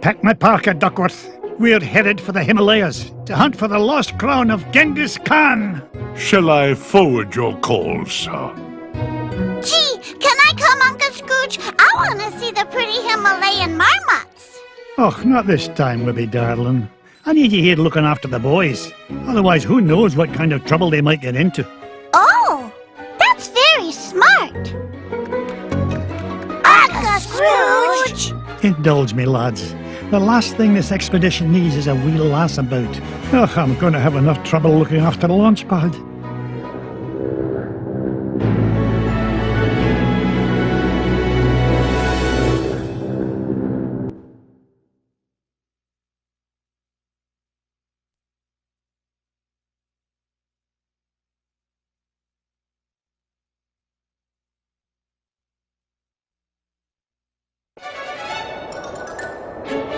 Pack my parka, Duckworth. We're headed for the Himalayas to hunt for the lost crown of Genghis Khan. Shall I forward your call, sir? Gee, can I come, Uncle Scrooge? I want to see the pretty Himalayan marmots. Oh, not this time, Libby, darling. I need you here looking after the boys. Otherwise, who knows what kind of trouble they might get into. Oh, that's very smart. Uncle Scrooge! Indulge me, lads. The last thing this expedition needs is a wee lass about. Oh, I'm going to have enough trouble looking after the launch pad.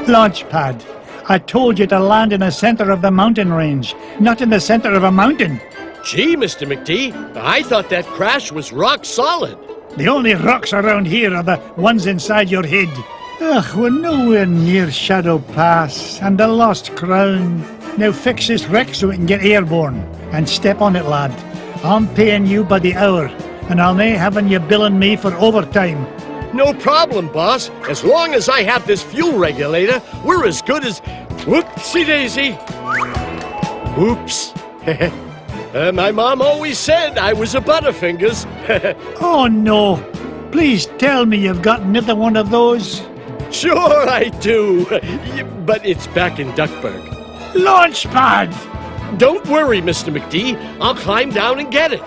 Launch pad. I told you to land in the center of the mountain range, not in the center of a mountain. Gee, Mr. McD, I thought that crash was rock solid. The only rocks around here are the ones inside your head. Ugh, we're nowhere near Shadow Pass and the Lost Crown. Now fix this wreck so we can get airborne. And step on it, lad. I'm paying you by the hour, and I'll nae having you billing me for overtime. No problem, boss. As long as I have this fuel regulator, we're as good as... Whoopsie-daisy. Oops. My mom always said I was a Butterfingers. Oh, no. Please tell me you've got another one of those. Sure I do. But it's back in Duckburg. Launch pad! Don't worry, Mr. McD. I'll climb down and get it.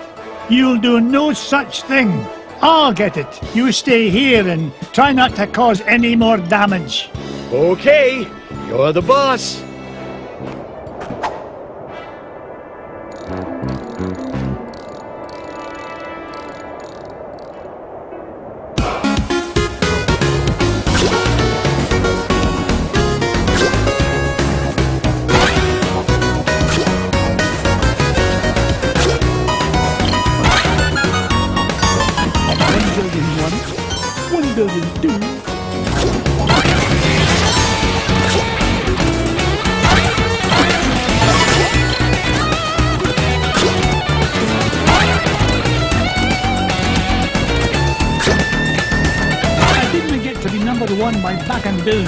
You'll do no such thing. I'll get it. You stay here and try not to cause any more damage. Okay, you're the boss. One by back and down.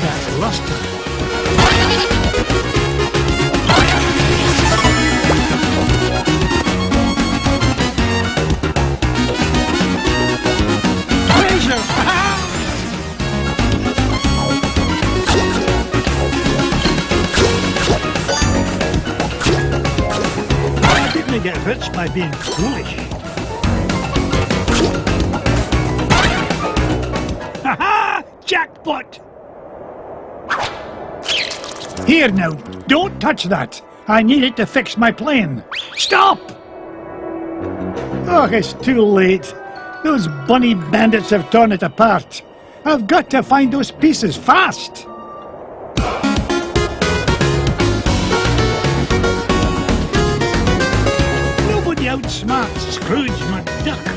That's luster. Get rich by being foolish. Ha-ha! Jackpot! Here now, don't touch that. I need it to fix my plane. Stop! Oh, it's too late. Those bunny bandits have torn it apart. I've got to find those pieces fast. Outsmarts Scrooge McDuck.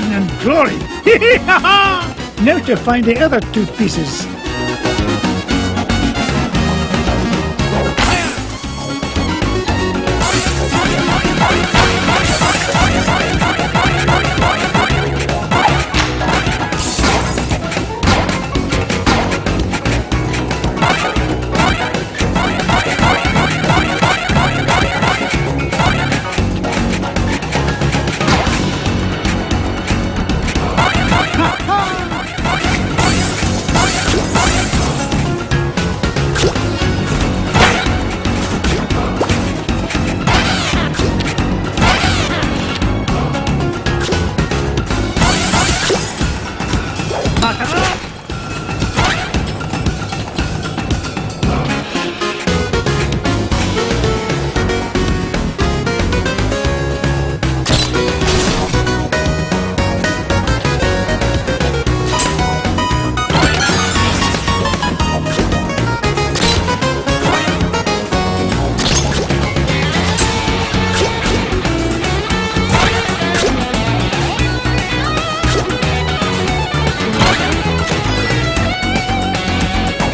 And glory! Now to find the other two pieces.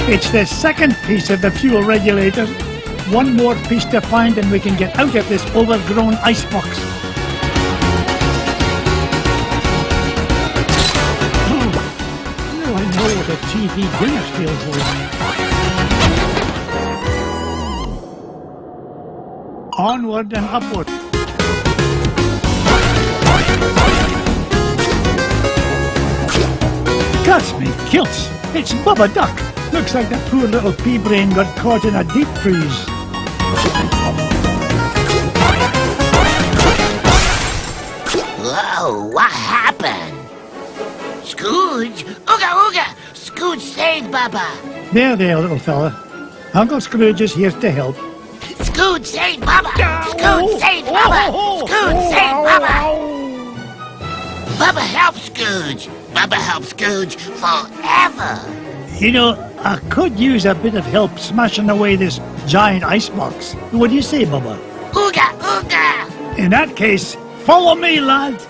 It's the second piece of the fuel regulator. One more piece to find and we can get out of this overgrown icebox. Now I know what a TV dinner feels like. Onward and upward. Cuts me kilts! It's Bubba Duck! Looks like the poor little pea brain got caught in a deep freeze. Whoa, what happened? Scrooge? Ooga ooga! Scrooge saved Bubba! There, little fella. Uncle Scrooge is here to help. Scrooge saved Bubba! Scrooge saved Bubba! Scrooge saved Bubba! Bubba helps Scrooge! Bubba helps Scrooge forever! You know, I could use a bit of help smashing away this giant icebox. What do you say, Bubba? Ooga ooga! In that case, follow me, lad.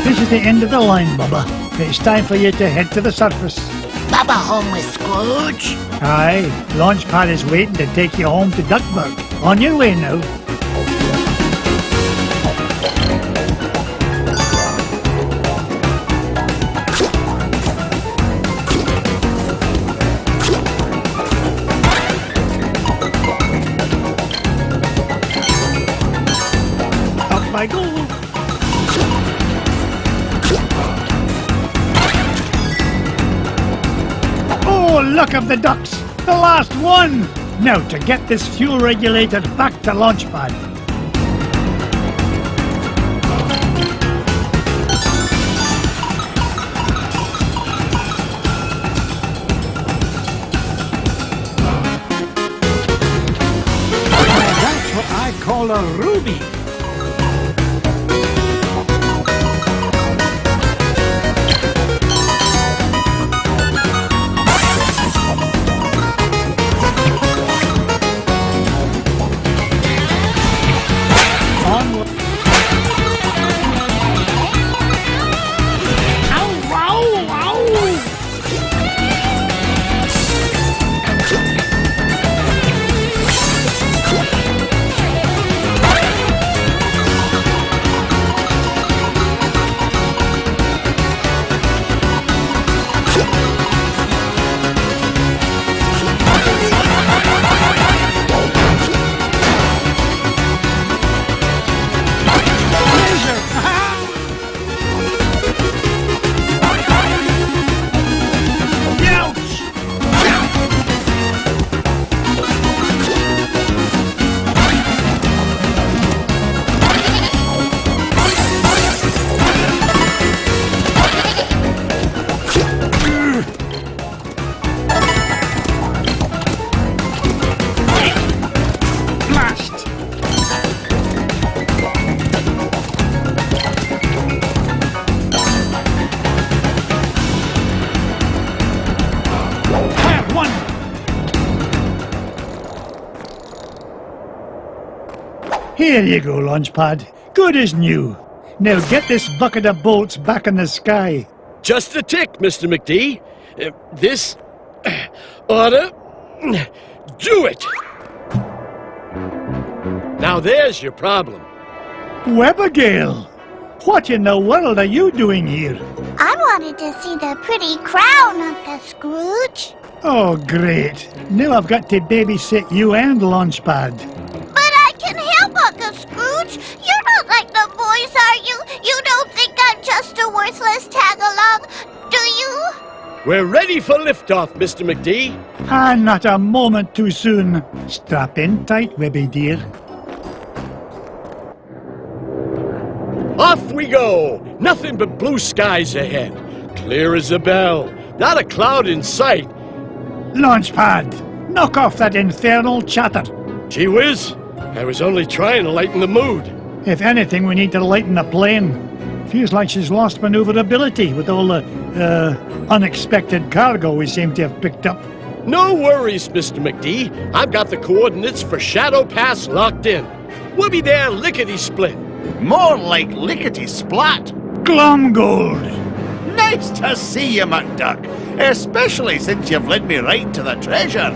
This is the end of the line, Bubba. It's time for you to head to the surface. Bubba home with Scrooge? Aye, Launchpad is waiting to take you home to Duckburg. On your way now. Up I go. Oh, look of the ducks! The last one! Now to get this fuel regulator back to Launchpad. That's what I call a ruby. Here you go, Launchpad. Good as new. Now get this bucket of bolts back in the sky. Just a tick, Mr. McD. This oughta do it. Now there's your problem. Webergale! What in the world are you doing here? I wanted to see the pretty crown, Uncle Scrooge. Oh, great. Now I've got to babysit you and Launchpad. But I can help, Uncle Scrooge. You're not like the boys, are you? You don't think I'm just a worthless tag-along, do you? We're ready for liftoff, Mr. McD. And not a moment too soon. Strap in tight, Webby dear. Off we go! Nothing but blue skies ahead. Clear as a bell. Not a cloud in sight. Launchpad, knock off that infernal chatter. Gee whiz, I was only trying to lighten the mood. If anything, we need to lighten the plane. Feels like she's lost maneuverability with all the, unexpected cargo we seem to have picked up. No worries, Mr. McD. I've got the coordinates for Shadow Pass locked in. We'll be there lickety-split. More like lickety-splat. Glomgold! Nice to see you, McDuck, especially since you've led me right to the treasure.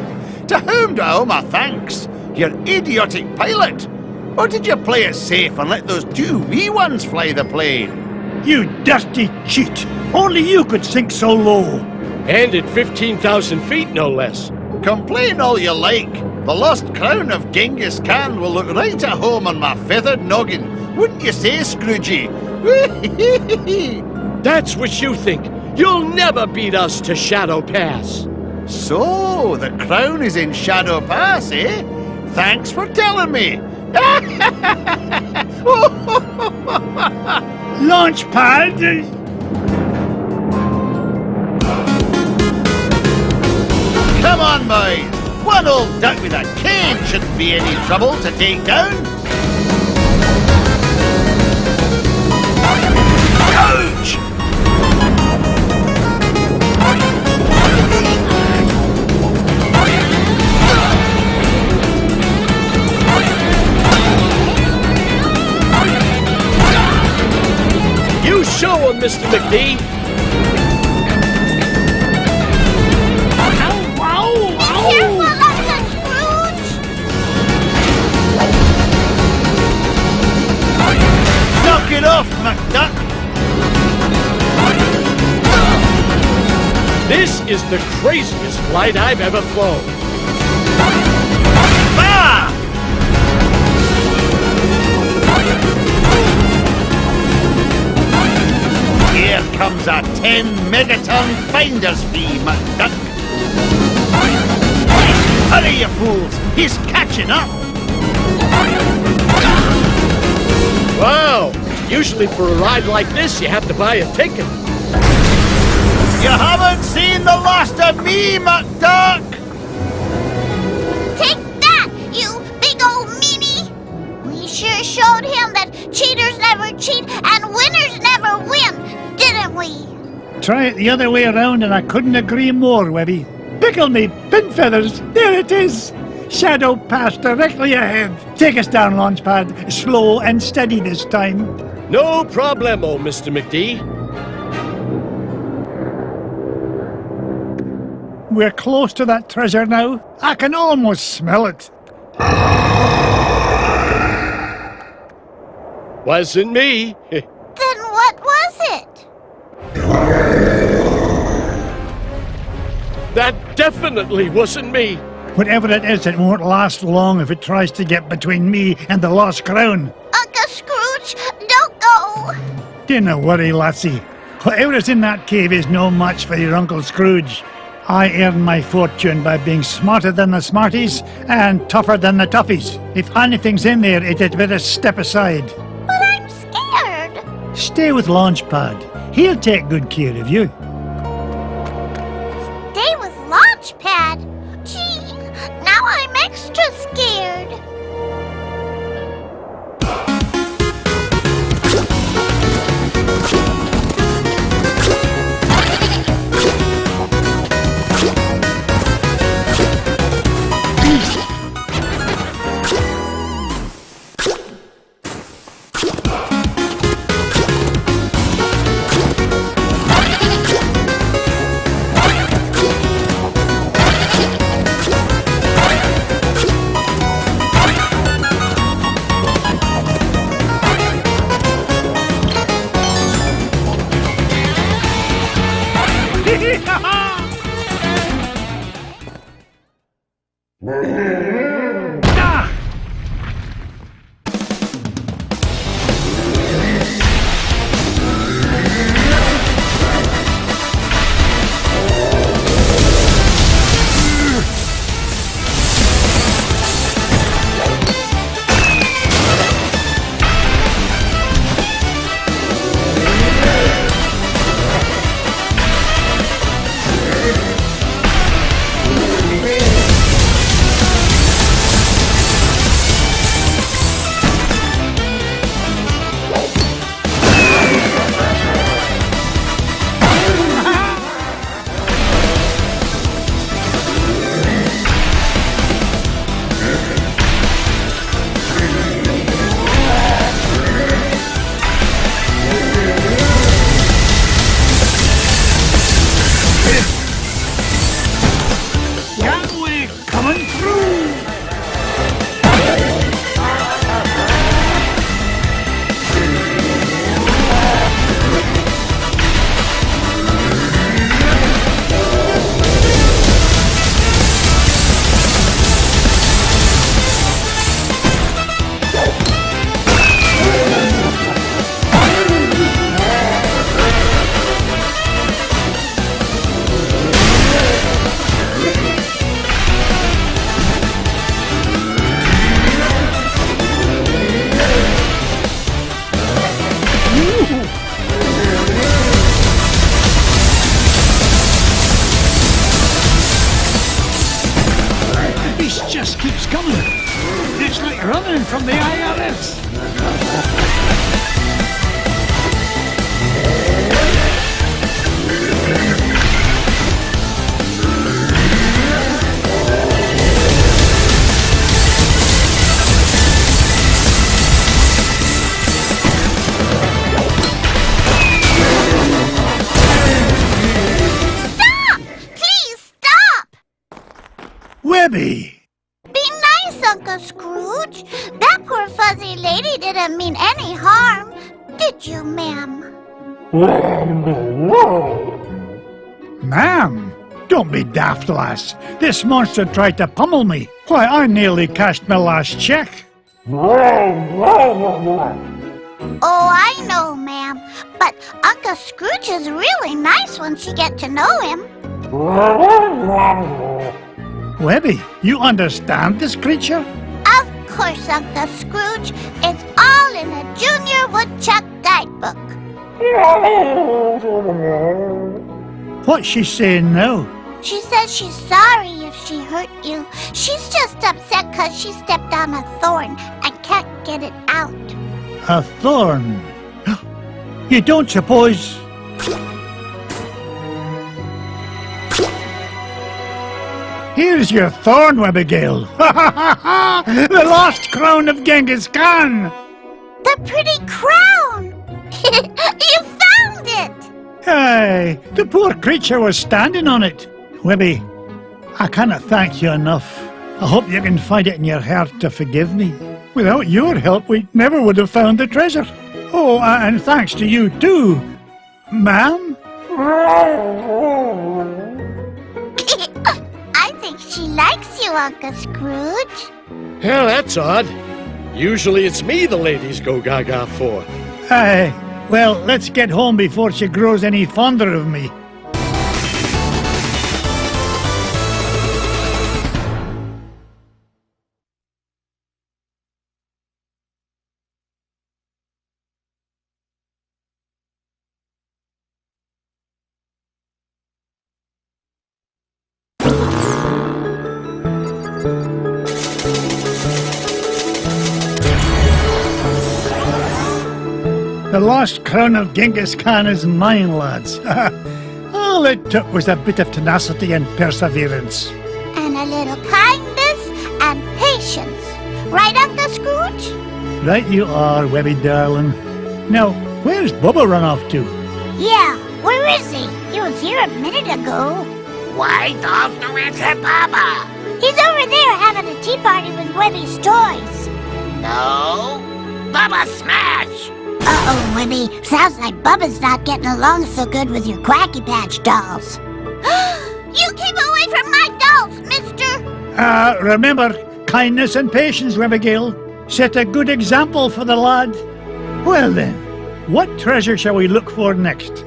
To whom do I owe my thanks? Your idiotic pilot? Or did you play it safe and let those two wee ones fly the plane? You dirty cheat! Only you could sink so low! And at 15,000 feet, no less. Complain all you like. The lost crown of Genghis Khan will look right at home on my feathered noggin. Wouldn't you say, Scroogey? That's what you think. You'll never beat us to Shadow Pass. So, the crown is in Shadow Pass, eh? Thanks for telling me. Launchpad! Come on, boys. One old duck with a cane shouldn't be any trouble to take down. Ouch! You show him, Mr. McD. Careful, Uncle Scrooge! Knock it off, McDuck. This is the craziest flight I've ever flown. Bah! Here comes a 10-megaton finder's fee, McDuck. Hurry, you fools! He's catching up! Wow! Usually for a ride like this, you have to buy a ticket. You haven't seen the last of me, McDuck! Take that, you big old meanie! We sure showed him that cheaters never cheat and winners never win, didn't we? Try it the other way around and I couldn't agree more, Webby. Pickle me, pin feathers, there it is! Shadow Pass directly ahead. Take us down, Launchpad. Slow and steady this time. No problemo, Mr. McD. We're close to that treasure now. I can almost smell it. Wasn't me. Then what was it? That definitely wasn't me. Whatever it is, it won't last long if it tries to get between me and the lost crown. Uncle Scrooge, don't go! Dinna worry, lassie. Whatever is in that cave is no match for your Uncle Scrooge. I earn my fortune by being smarter than the smarties and tougher than the toughies. If anything's in there, it had better step aside. But I'm scared. Stay with Launchpad. He'll take good care of you. Stay with Launchpad? Gee, now I'm extra scared. from the IRS. Please stop! Webby! Be nice, Uncle Scrooge. That poor fuzzy lady didn't mean any harm. Did you, ma'am? Ma'am, don't be daft, lass. This monster tried to pummel me. Why, I nearly cashed my last check. Oh, I know, ma'am. But Uncle Scrooge is really nice once you get to know him. Webby, you understand this creature? Of course, Uncle Scrooge. It's all in the Junior Woodchuck Guidebook. What's she saying now? She says she's sorry if she hurt you. She's just upset because she stepped on a thorn and can't get it out. A thorn? You don't suppose... Here's your thorn, Abigail. The lost crown of Genghis Khan. The pretty crown! You found it! Hey, the poor creature was standing on it. Webby, I cannot thank you enough. I hope you can find it in your heart to forgive me. Without your help, we never would have found the treasure. Oh, and thanks to you too, ma'am. I think she likes you, Uncle Scrooge. Yeah, that's odd. Usually it's me the ladies go gaga for. Aye, well, let's get home before she grows any fonder of me. The lost crown of Genghis Khan is mine, lads. All it took was a bit of tenacity and perseverance. And a little kindness and patience. Right, Uncle Scrooge? Right you are, Webby darling. Now, where's Bubba run off to? Yeah, where is he? He was here a minute ago. Why don't you answer Baba? He's over there having a tea party with Webby's toys. No, Baba smash! Uh-oh, Webby. Sounds like Bubba's not getting along so good with your Quacky Patch dolls. You keep away from my dolls, mister! Remember, kindness and patience, Abigail. Set a good example for the lad. Well then, what treasure shall we look for next?